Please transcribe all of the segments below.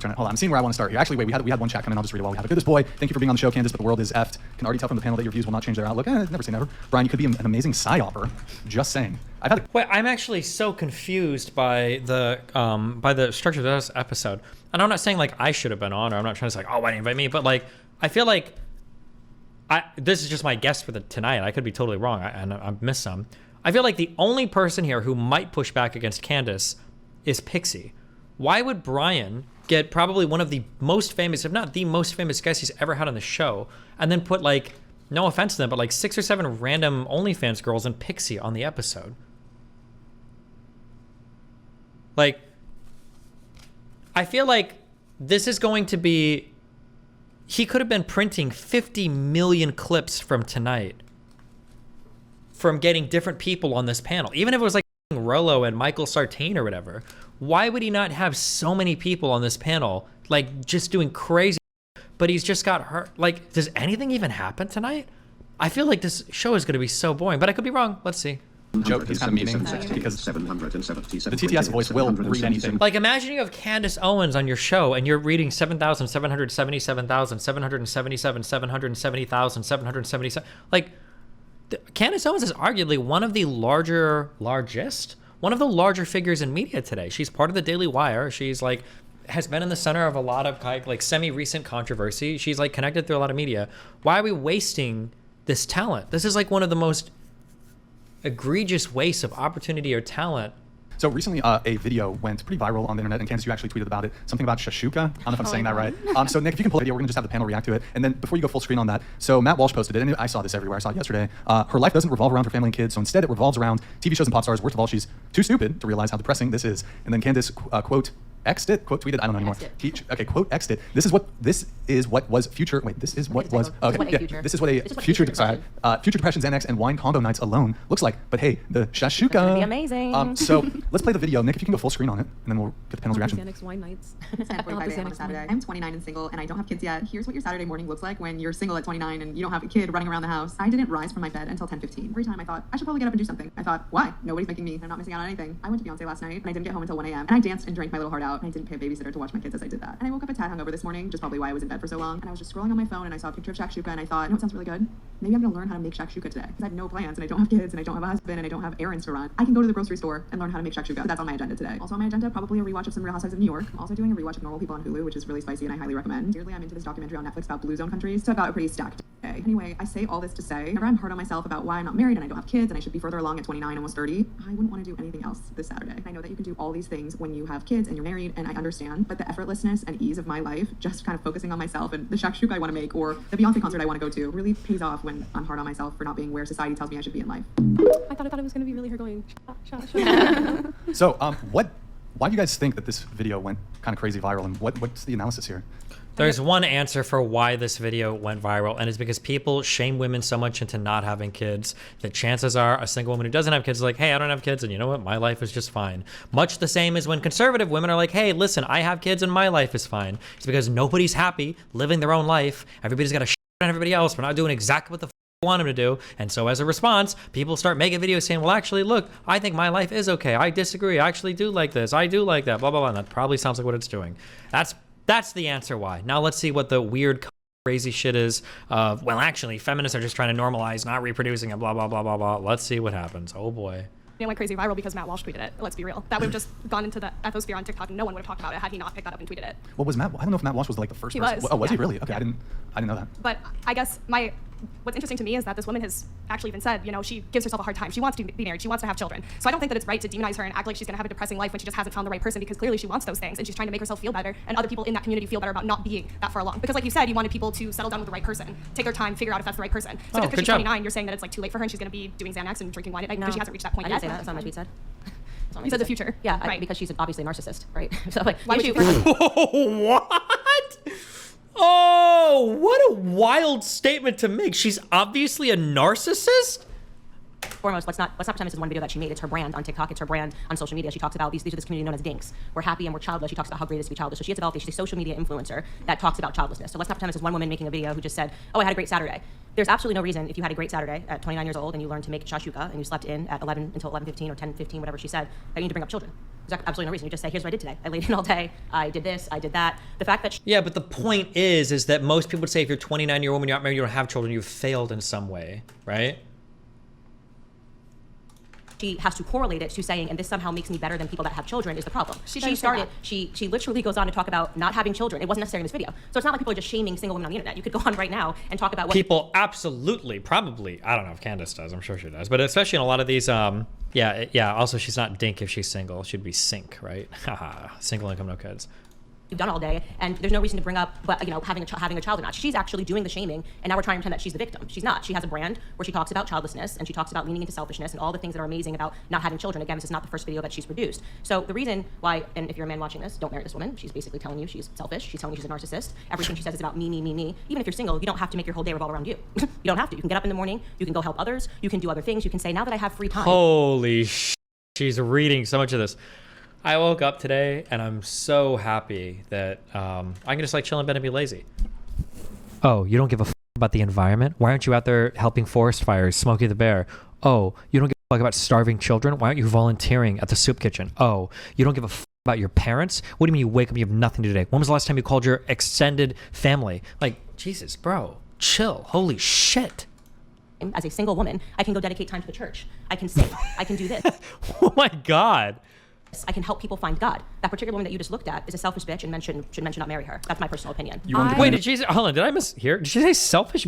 I'm seeing where I want to start here. Actually, wait, we had one chat come in. I'll just read it while we have it. Good this boy. Thank you for being on the show, Candace, but the world is effed. Can already tell from the panel that your views will not change their outlook. Never say never. Brian, you could be an amazing psyoper. Just saying. Wait, I'm actually so confused by the structure of this episode. And I'm not saying like I should have been on, or I'm not trying to say like, oh, why didn't you invite me? But like, I feel like this is just my guess for tonight. I could be totally wrong, and I've missed some. I feel like the only person here who might push back against Candace is Pixie. Why would Brian get probably one of the most famous, if not the most famous guests he's ever had on the show, and then put like, no offense to them, but like 6 or 7 random OnlyFans girls and Pixie on the episode? Like, I feel like this is going to be, he could have been printing 50 million clips from tonight from getting different people on this panel. Even if it was like Rollo and Michael Sartain or whatever, why would he not have so many people on this panel, like just doing crazy, but he's just got hurt. Like, does anything even happen tonight? I feel like this show is going to be so boring, but I could be wrong. Let's see. Joke is kind of meaning because the TTS voice will read anything. Like, imagine you have Candace Owens on your show and you're reading 7,777,777, 770,777. Like, Candace Owens is arguably one of the larger figures in media today. She's part of the Daily Wire. She's like, has been in the center of a lot of like semi-recent controversy. She's like connected through a lot of media. Why are we wasting this talent? This is like one of the most egregious wastes of opportunity or talent. So recently, a video went pretty viral on the internet, and Candace, you actually tweeted about it. Something about shashuka. I don't know if I'm saying that right. So Nick, if you can pull the video, we're gonna just have the panel react to it. And then before you go full screen on that, so Matt Walsh posted it, and I saw this everywhere. I saw it yesterday. Her life doesn't revolve around her family and kids, so instead it revolves around TV shows and pop stars. Worst of all, she's too stupid to realize how depressing this is. And then Candace, quote tweeted, I don't know anymore. Okay, quote X'd it. This is what was future depression, Xanax, and wine combo nights alone looks like. But hey, the shashuka. It's gonna be amazing. So let's play the video. Nick, if you can go full screen on it, and then we'll get the panel's reaction. Xanax wine nights. It's 10:45 a.m. on a Saturday. I'm 29 and single, and I don't have kids yet. Here's what your Saturday morning looks like when you're single at 29 and you don't have a kid running around the house. I didn't rise from my bed until 10:15. Every time I thought, I should probably get up and do something. I thought, why? Nobody's making me. I'm not missing out on anything. I went to Beyonce last night, and I didn't get home until 1 a.m. And I danced and drank my little heart out, and I didn't pay a babysitter to watch my kids as I did that. And I woke up a tad hungover this morning, just probably why I was in bed for so long. And I was just scrolling on my phone, and I saw a picture of shakshuka, and I thought, you know what sounds really good? Maybe I'm gonna learn how to make shakshuka today, because I have no plans, and I don't have kids, and I don't have a husband, and I don't have errands to run. I can go to the grocery store and learn how to make shakshuka. So that's on my agenda today. Also on my agenda, probably a rewatch of some Real Housewives of New York. I'm also doing a rewatch of Normal People on Hulu, which is really spicy, and I highly recommend. Weirdly, I'm into this documentary on Netflix about blue zone countries, so I've got a pretty stacked day. Anyway, I say all this to say, whenever I'm hard on myself about why I'm not married and I don't have kids and I should be further along at 29, almost 30, I wouldn't want to do anything else this Saturday. I know that you can do all these things when you have kids and you're married, and I understand, but the effortlessness and ease of my life, just kind of focusing on myself and the shakshuka I want to make or the Beyonce concert I want to go to, really pays off when I'm hard on myself for not being where society tells me I should be in life. I thought it was gonna be really her going. So why do you guys think that this video went kind of crazy viral, and what's the analysis here? There's one answer for why this video went viral, and it's because people shame women so much into not having kids that chances are a single woman who doesn't have kids is like, hey, I don't have kids, and you know what? My life is just fine. Much the same as when conservative women are like, hey, listen, I have kids and my life is fine. It's because nobody's happy living their own life. Everybody's got to shit on everybody else. We're not doing exactly what the want them to do. And so as a response, people start making videos saying, well, actually, look, I think my life is okay. I disagree. I actually do like this. I do like that, blah, blah, blah. And that probably sounds like what it's doing. That's the answer why. Now let's see what the weird, crazy shit is. Well, actually, feminists are just trying to normalize not reproducing and blah, blah, blah, blah, blah. Let's see what happens. Oh, boy. It went crazy viral because Matt Walsh tweeted it. Let's be real. That would have just gone into the ethosphere on TikTok, and no one would have talked about it had he not picked that up and tweeted it. What was Matt? I don't know if Matt Walsh was like the first person. Oh, was he really? Okay, I didn't know that. But I guess what's interesting to me is that this woman has actually even said, you know, she gives herself a hard time. She wants to be married. She wants to have children. So I don't think that it's right to demonize her and act like she's going to have a depressing life when she just hasn't found the right person, because clearly she wants those things and she's trying to make herself feel better and other people in that community feel better about not being that far along. Because like you said, you wanted people to settle down with the right person, take their time, figure out if that's the right person. So just because she's 29, you're saying that it's like too late for her and she's going to be doing Xanax and drinking wine at night because she hasn't reached that point yet. I didn't say that. That's not my tweet said. You said the future. Yeah, right. Because she's obviously a narcissist, right? So like, why would you? What? Oh, what a wild statement to make. She's obviously a narcissist? Foremost, let's not pretend this is one video that she made. It's her brand on TikTok. It's her brand on social media. She talks about these are this community known as dinks. We're happy and we're childless. She talks about how great it is to be childless. So she has developed. She's a social media influencer that talks about childlessness. So let's not pretend this is one woman making a video who just said, oh, I had a great Saturday. There's absolutely no reason if you had a great Saturday at 29 years old and you learned to make shashuka and you slept in at 11 until 11:15 or 10:15, whatever she said, that you need to bring up children. There's There's absolutely no reason. You just say, here's what I did today. I laid in all day. I did this. I did that. The fact that Yeah, but the point is that most people would say if you're 29-year-old woman, you're not married, you don't have children, you've failed in some way, right? she has to correlate it to saying, and this somehow makes me better than people that have children, is the problem. She literally goes on to talk about not having children. It wasn't necessarily in this video. So it's not like people are just shaming single women on the internet. You could go on right now and talk about what people absolutely, probably, I don't know if Candace does, I'm sure she does, but especially in a lot of these, yeah, also she's not dink if she's single, she'd be sink, right? Haha, single income, no kids. you've done all day, and there's no reason to bring up, but having a child or not. She's actually doing the shaming, and now we're trying to pretend that she's the victim. She's not. She has a brand where she talks about childlessness, and she talks about leaning into selfishness and all the things that are amazing about not having children. Again, this is not the first video that she's produced. So the reason why, and if you're a man watching this, don't marry this woman. She's basically telling you she's selfish. She's telling you she's a narcissist. Everything she says is about me, me, me, me. Even if you're single, you don't have to make your whole day revolve around you. You don't have to. You can get up in the morning. You can go help others. You can do other things. You can say, now that I have free time. Holy sh! She's reading so much of this. I woke up today and I'm so happy that I can just like chill in bed and be lazy. Oh, you don't give a f about the environment? Why aren't you out there helping forest fires, Smokey the Bear? Oh, you don't give a fuck about starving children? Why aren't you volunteering at the soup kitchen? Oh, you don't give a f about your parents? What do you mean you wake up and you have nothing to do today? When was the last time you called your extended family? Like, Jesus, bro, chill. Holy shit. As a single woman, I can go dedicate time to the church. I can sing. I can do this. Oh my God. I can help people find God. That particular woman that you just looked at is a selfish bitch and should mention not marry her. That's my personal opinion. Wait, did she say, hold on, did I mishear? Did she say selfish?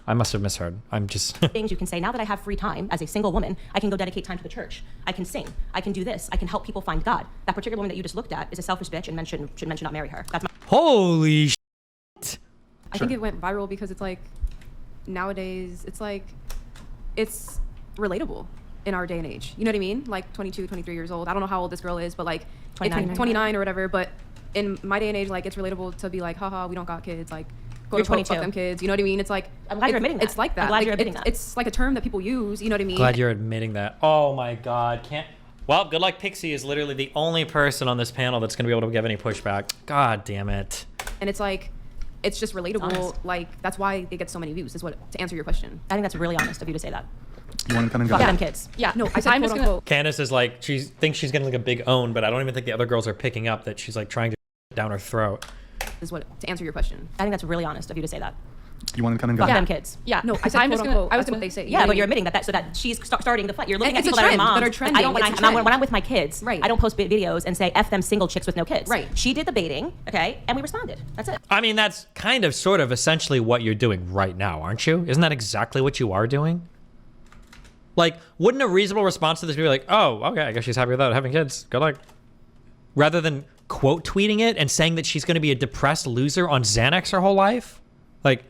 I must have misheard. I'm just... Things you can say, now that I have free time as a single woman, I can go dedicate time to the church. I can sing. I can do this. I can help people find God. That particular woman that you just looked at is a selfish bitch and should mention not marry her. That's my... Holy shit. I think it went viral because it's like, nowadays, it's like, it's relatable in our day and age. You know what I mean? Like 22, 23 years old. I don't know how old this girl is, but like 29 or whatever. But in my day and age, like it's relatable to be like, haha, we don't got kids. Like, go to fuck them kids. You know what I mean? It's like, I'm glad you're admitting that. It's like that. I'm glad you're admitting that. It's like a term that people use. You know what I mean? Glad you're admitting that. Oh my God. Well, good luck. Pixie is literally the only person on this panel that's going to be able to give any pushback. God damn it. And it's like, it's just relatable. Like, that's why it gets so many views, is what, to answer your question. I think that's really honest of you to say that. You want to come and go? Fuck them kids. Yeah, no, I said I'm just gonna... Candace is like, she thinks she's getting like a big own, but I don't even think the other girls are picking up that she's like trying to down her throat. Is what, to answer your question. I think that's really honest of you to say that. You want to come and go? Fuck them kids. Yeah, no, I said I'm just gonna... I was what they say. Yeah, but you're admitting that so that she's starting the fight. You're looking at it's people a trend, that are moms. that are trending. When I'm with my kids, right. I don't post videos and say F them single chicks with no kids. Right. She did the baiting, okay, and we responded. That's it. I mean, that's kind of sort of essentially what you're doing right now, aren't you? Isn't that exactly what you are doing? Like, wouldn't a reasonable response to this be like, oh, okay, I guess she's happy without having kids. Good luck. Rather than quote tweeting it and saying that she's going to be a depressed loser on Xanax her whole life? Like,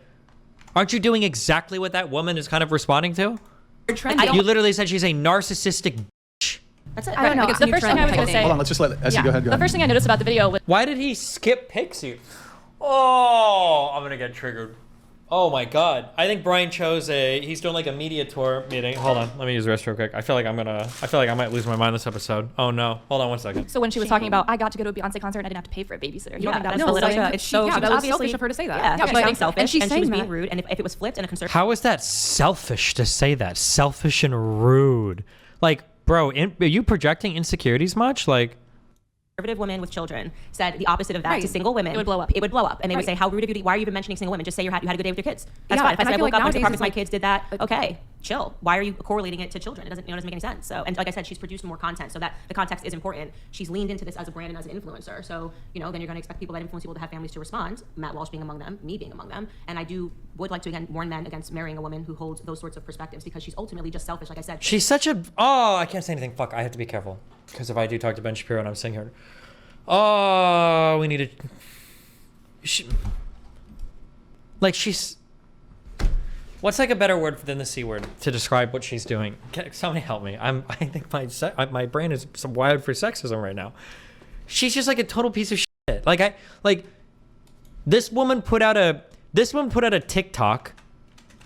aren't you doing exactly what that woman is kind of responding to? You literally said she's a narcissistic bitch. That's it. I don't know. The first thing I was going to say. Hold on, let's just let Essie go ahead. The first thing I noticed about the video was Why did he skip Pixie? Oh, I'm going to get triggered. Oh my God. I think Brian chose he's doing like a media tour meeting. Hold on. Let me use the rest real quick. I feel like I might lose my mind this episode. Oh no. Hold on one second. so when she was talking about I got to go to a Beyonce concert and I didn't have to pay for a babysitter. You don't think that that's was like, like, it's so that was obviously selfish of her to say that. Yeah, she's but being selfish and she's she saying was being that. rude. And if it was flipped and a conservative, How is that selfish to say that? Selfish and rude. Like, bro, are you projecting insecurities much? Like, conservative women with children said the opposite of that Right. to single women, It would blow up. It would blow up, and they would Right. say, "How rude of you! Why are you even mentioning single women? Just say you had a good day with your kids. That's Yeah, fine." If I and said I I feel woke like up, went to the nowadays park with it's my like- kids, did that, okay, chill. Why are you correlating it to children? It doesn't make any sense. So, and like I said, she's produced more content, so that the context is important. She's leaned into this as a brand and as an influencer. So, then you're going to expect people that influence people to have families to respond. Matt Walsh being among them, me being among them, and I would like to again warn men against marrying a woman who holds those sorts of perspectives because she's ultimately just selfish. Like I said, she's such a... Oh, I can't say anything. Fuck, I have to be careful. Because if I do talk to Ben Shapiro and I'm sitting here... Oh, we need to... Like, she's... What's like a better word than the C word to describe what she's doing? Somebody help me. I think my brain is wired for sexism right now. She's just like a total piece of shit. This woman put out a TikTok.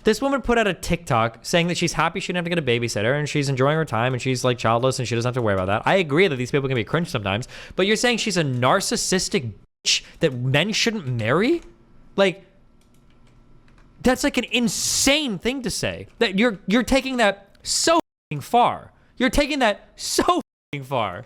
This woman put out a TikTok saying that she's happy she didn't have to get a babysitter and she's enjoying her time and she's like childless and she doesn't have to worry about that. I agree that these people can be cringe sometimes, but you're saying she's a narcissistic bitch that men shouldn't marry? Like, that's like an insane thing to say. That you're taking that so far. You're taking that so far.